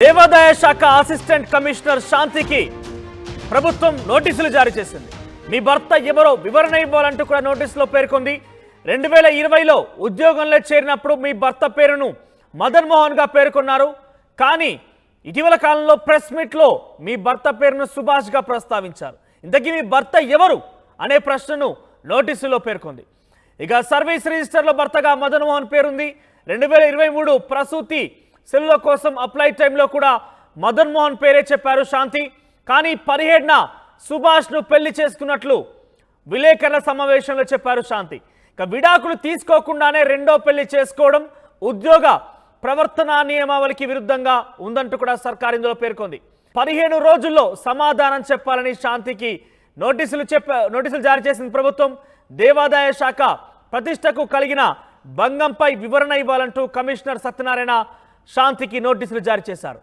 దేవాదాయ శాఖ assistant commissioner శాంతికి ప్రభుత్వం నోటీసులు జారీ చేసింది. మీ భర్త ఎవరో వివరణ ఇవ్వాలంటూ కూడా నోటీసులో పేర్కొంది. 2020లో ఉద్యోగంలో చేరినప్పుడు మీ భర్త పేరును మదన్ మోహన్ గా పేర్కొన్నారు. కానీ ఇటీవల కాలంలో ప్రెస్ మీట్లో మీ భర్త పేరును సుభాష్ గా ప్రస్తావించారు. ఇంతకీ మీ భర్త ఎవరు అనే ప్రశ్నను నోటీసులో పేర్కొంది. ఇక సర్వీస్ రిజిస్టర్లో భర్తగా మదన్ మోహన్ పేరుంది. 2023 ప్రసూతి సెల్లుల కోసం అప్లై టైంలో కూడా మదన్ మోహన్ పేరే చెప్పారు శాంతి. కానీ 17న సుభాష్ను పెళ్లి చేసుకున్నట్లు విలేకరుల సమావేశంలో చెప్పారు శాంతి. ఇక విడాకులు తీసుకోకుండానే రెండో పెళ్లి చేసుకోవడం ఉద్యోగ ప్రవర్తన నియమావళికి విరుద్ధంగా ఉందంటూ కూడా సర్కార్ ఇందులో పేర్కొంది. 15 రోజుల్లో సమాధానం చెప్పాలని శాంతికి నోటీసులు జారీ చేసింది ప్రభుత్వం. దేవాదాయ శాఖ ప్రతిష్టకు కలిగిన భంగంపై వివరణ ఇవ్వాలంటూ కమిషనర్ సత్యనారాయణ శాంతికి నోటీసులు జారీ చేశారు.